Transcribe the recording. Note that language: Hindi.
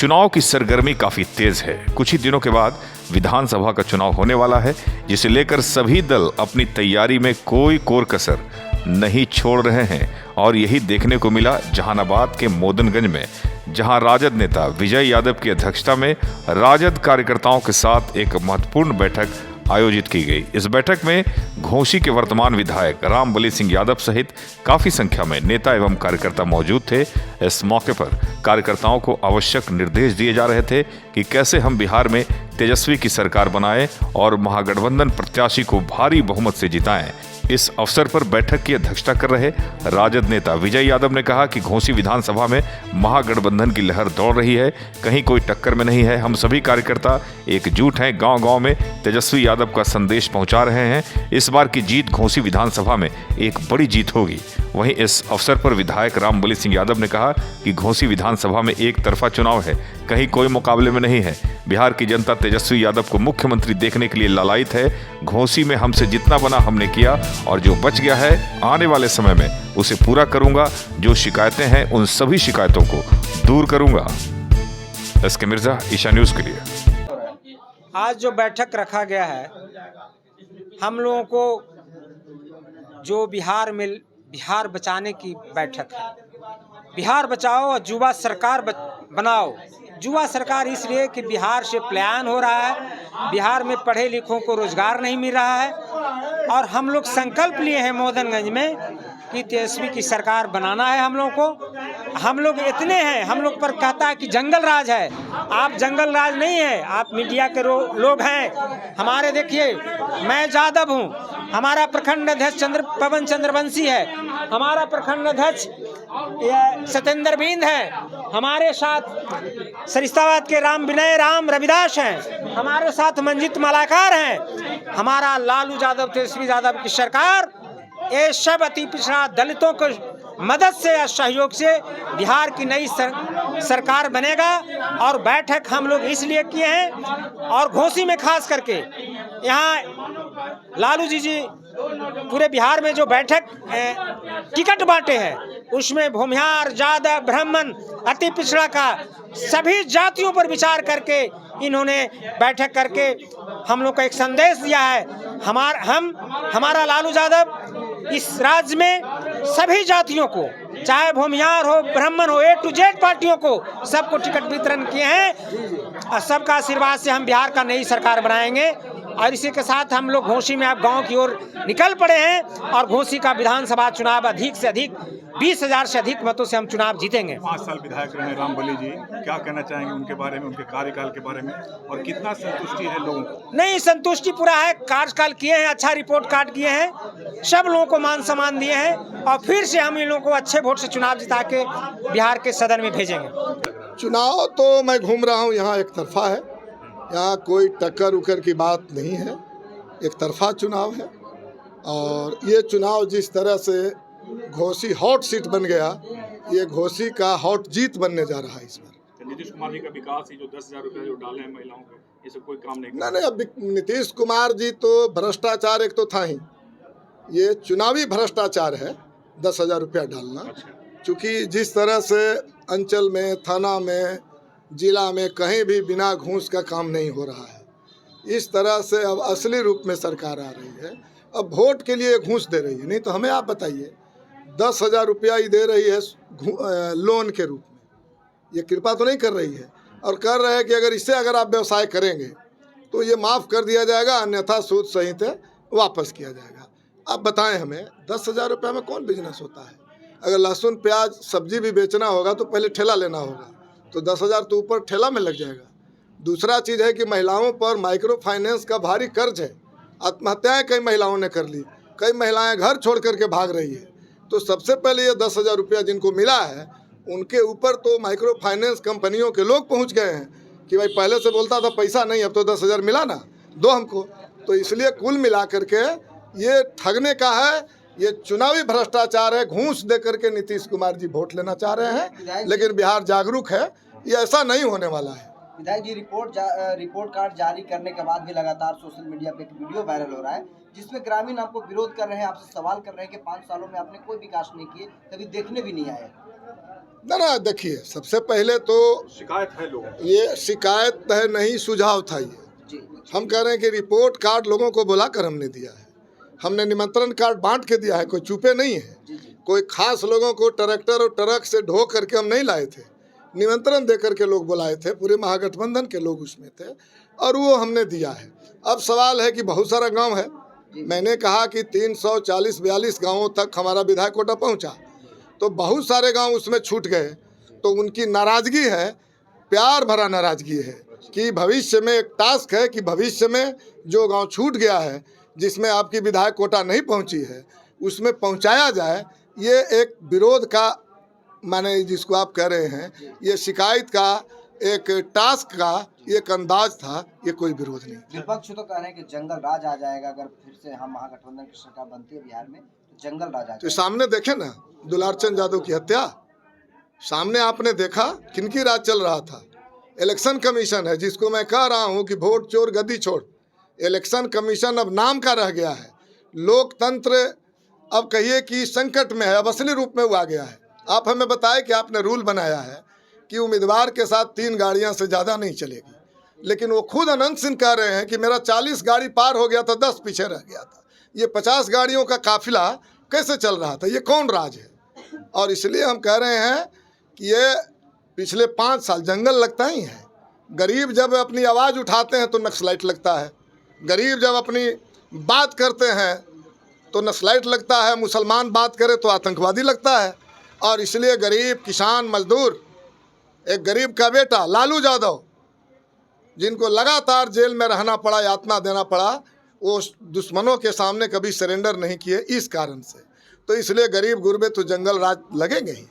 चुनाव की सरगर्मी काफी तेज है। कुछ ही दिनों के बाद विधानसभा का चुनाव होने वाला है, जिसे लेकर सभी दल अपनी तैयारी में कोई कोर कसर नहीं छोड़ रहे हैं। और यही देखने को मिला जहानाबाद के मोदनगंज में, जहां राजद नेता विजय यादव की अध्यक्षता में राजद कार्यकर्ताओं के साथ एक महत्वपूर्ण बैठक आयोजित की गई। इस बैठक में घोसी के वर्तमान विधायक रामबली सिंह यादव सहित काफी संख्या में नेता एवं कार्यकर्ता मौजूद थे। इस मौके पर कार्यकर्ताओं को आवश्यक निर्देश दिए जा रहे थे कि कैसे हम बिहार में तेजस्वी की सरकार बनाएं और महागठबंधन प्रत्याशी को भारी बहुमत से जिताएं। इस अवसर पर बैठक की अध्यक्षता कर रहे राजद नेता विजय यादव ने कहा कि घोसी विधानसभा में महागठबंधन की लहर दौड़ रही है, कहीं कोई टक्कर में नहीं है। हम सभी कार्यकर्ता एकजुट हैं, गांव-गांव में तेजस्वी यादव का संदेश पहुंचा रहे हैं। इस बार की जीत घोसी विधानसभा में एक बड़ी जीत होगी। वहीं इस अवसर पर विधायक रामबली सिंह यादव ने कहा कि घोसी विधानसभा में एक तरफा चुनाव है, कहीं कोई मुकाबले में नहीं है। बिहार की जनता तेजस्वी यादव को मुख्यमंत्री देखने के लिए लालायित है। घोसी में हमसे जितना बना हमने किया और जो बच गया है आने वाले समय में उसे पूरा करूंगा। जो शिकायतें हैं उन सभी शिकायतों को दूर करूंगा। एसके मिर्जा, ईशा न्यूज के लिए। आज जो बैठक रखा गया है, हम लोगों को जो बिहार बचाने की बैठक है। बिहार बचाओ और युवा सरकार बनाओ। युवा सरकार इसलिए कि बिहार से पलायन हो रहा है, बिहार में पढ़े लिखों को रोजगार नहीं मिल रहा है। और हम लोग संकल्प लिए हैं मोदनगंज में कि तेजस्वी की सरकार बनाना है हम लोगों को। हम लोग इतने हैं, हम लोग पर कहता है कि जंगल राज है। आप जंगल राज नहीं है, आप मीडिया के लोग हैं। हमारे देखिए, मैं यादव हूँ, हमारा प्रखंड अध्यक्ष पवन चंद्रवंशी है, हमारा प्रखंड अध्यक्ष सत्येंद्र बिंद है, हमारे साथ सरिस्ताबाद के राम विनय राम रविदास हैं, हमारे साथ मंजित मालाकार हैं। हमारा लालू यादव तेजस्वी यादव की सरकार ये सब अति पिछड़ा दलितों को मदद से या सहयोग से बिहार की नई सरकार बनेगा। और बैठक हम लोग इसलिए किए हैं, और घोसी में खास करके यहाँ लालू जी पूरे बिहार में जो बैठक टिकट बांटे हैं, उसमें भूमिहार, यादव, ब्राह्मण, अति पिछड़ा का सभी जातियों पर विचार करके इन्होंने बैठक करके हम लोग को एक संदेश दिया है। हमारा लालू यादव इस राज्य में सभी जातियों को, चाहे भूमिहार हो, ब्राह्मण हो, A to Z पार्टियों को सबको टिकट वितरण किए हैं। और सबका आशीर्वाद से हम बिहार का नई सरकार बनाएंगे। और इसी के साथ हम लोग घोसी में अब गांव की ओर निकल पड़े हैं और घोसी का विधानसभा चुनाव अधिक से अधिक 20,000 से अधिक मतों से हम चुनाव जीतेंगे। 5 साल विधायक रहे रामबली जी, क्या कहना चाहेंगे उनके बारे में, उनके कार्यकाल के बारे में, और कितना संतुष्टि है लोगों को? नहीं, संतुष्टि पूरा है। कार्यकाल किए हैं, अच्छा रिपोर्ट कार्ड किए हैं, सब लोगों को मान सम्मान दिए हैं। और फिर से हम इन लोगों को अच्छे वोट से चुनाव जिता के बिहार के सदन में भेजेंगे। चुनाव तो मैं घूम रहा हूँ, यहाँ एक तरफा है, यहाँ कोई टक्कर उकर की बात नहीं है, एक तरफा चुनाव है। और ये चुनाव जिस तरह से घोसी हॉट सीट बन गया, ये घोसी का हॉट जीत बनने जा रहा है इस बार। नीतीश कुमार जी का विकास, जो 10,000 रुपये जो डाले हैं महिलाओं को, ये सब कोई काम नहीं नहीं, अब नीतीश कुमार जी तो भ्रष्टाचार एक तो था ही, ये चुनावी भ्रष्टाचार है 10,000 रुपया डालना। क्योंकि जिस तरह से अंचल में, थाना में, जिला में कहीं भी बिना घूस का काम नहीं हो रहा है। इस तरह से अब असली रूप में सरकार आ रही है। अब वोट के लिए घूस दे रही है, नहीं तो हमें आप बताइए, 10,000 रुपया ही दे रही है लोन के रूप में। ये कृपा तो नहीं कर रही है, और कर रहे हैं कि अगर आप व्यवसाय करेंगे तो ये माफ़ कर दिया जाएगा, अन्यथा सूद सहित वापस किया जाएगा। अब बताएं हमें, 10,000 रुपये में कौन बिजनेस होता है? अगर लहसुन प्याज सब्जी भी बेचना होगा तो पहले ठेला लेना होगा, तो 10,000 तो ऊपर ठेला में लग जाएगा। दूसरा चीज़ है कि महिलाओं पर माइक्रो फाइनेंस का भारी कर्ज है। आत्महत्याएं कई महिलाओं ने कर ली, कई महिलाएं घर छोड़ करके भाग रही है। तो सबसे पहले ये 10,000 रुपया जिनको मिला है, उनके ऊपर तो माइक्रो फाइनेंस कंपनियों के लोग पहुंच गए हैं कि भाई पहले से बोलता था पैसा नहीं, अब तो 10,000 मिला ना, दो हमको। तो इसलिए कुल मिला करके ये ठगने का है, ये चुनावी भ्रष्टाचार है। घूस दे करके नीतीश कुमार जी वोट लेना चाह रहे हैं, लेकिन बिहार जागरूक है, ये ऐसा नहीं होने वाला है। विधायक जी, रिपोर्ट कार्ड जारी करने के बाद भी लगातार सोशल मीडिया पे एक वीडियो वायरल हो रहा है, जिसमें ग्रामीण आपको विरोध कर रहे हैं, आपसे सवाल कर रहे हैं कि 5 सालों में आपने कोई विकास नहीं किए, कभी देखने भी नहीं आए। ना देखिए, सबसे पहले तो शिकायत है लोगों की। ये शिकायत है नहीं, सुझाव था ये। जी हम कह रहे हैं कि रिपोर्ट कार्ड लोगों को बुलाकर हमने दिया है, हमने निमंत्रण कार्ड बांट के दिया है, कोई चुपे नहीं है। जी जी कोई खास लोगों को ट्रैक्टर और ट्रक से ढो करके हम नहीं लाए थे, निमंत्रण दे करके लोग बुलाए थे, पूरे महागठबंधन के लोग उसमें थे और वो हमने दिया है। अब सवाल है कि बहुत सारा गांव है, मैंने कहा कि 340-42 गांवों तक हमारा विधायक कोटा पहुंचा, तो बहुत सारे गांव उसमें छूट गए। तो उनकी नाराज़गी है, प्यार भरा नाराज़गी है कि भविष्य में एक टास्क है कि भविष्य में जो गांव छूट गया है, जिसमें आपकी विधायक कोटा नहीं पहुंची है, उसमें पहुंचाया जाए। ये एक विरोध का, माने जिसको आप कह रहे हैं, ये शिकायत का एक टास्क का एक अंदाज था, ये कोई विरोध नहीं। विपक्ष तो कह रहे हैं कि जंगल राज आ जाएगा अगर फिर से हम महागठबंधन की सरकार बनती है बिहार में, तो जंगल राज आ तो जाएगा। सामने देखे ना दुलारचंद यादव की हत्या, सामने आपने देखा किनकी राज चल रहा था। इलेक्शन कमीशन है जिसको मैं कह रहा हूँ कि वोट चोर गद्दी छोड़, इलेक्शन कमीशन अब नाम का रह गया है। लोकतंत्र अब कहिए कि संकट में है, अब असली रूप में वो आ गया है। आप हमें बताएं कि आपने रूल बनाया है कि उम्मीदवार के साथ 3 गाड़ियां से ज़्यादा नहीं चलेगी, लेकिन वो खुद अनंत सिंह कह रहे हैं कि मेरा 40 गाड़ी पार हो गया था, 10 पीछे रह गया था। ये 50 गाड़ियों का काफिला कैसे चल रहा था? ये कौन राज है? और इसलिए हम कह रहे हैं कि ये पिछले 5 साल जंगल लगता ही है। गरीब जब अपनी आवाज़ उठाते हैं तो नक्सलाइट लगता है, गरीब जब अपनी बात करते हैं तो नक्सलाइट लगता है, मुसलमान बात करे तो आतंकवादी लगता है। और इसलिए गरीब, किसान, मजदूर, एक गरीब का बेटा लालू यादव, जिनको लगातार जेल में रहना पड़ा, यातना देना पड़ा, वो दुश्मनों के सामने कभी सरेंडर नहीं किए इस कारण से। तो इसलिए गरीब गुरबे तो जंगल राज लगेंगे ही।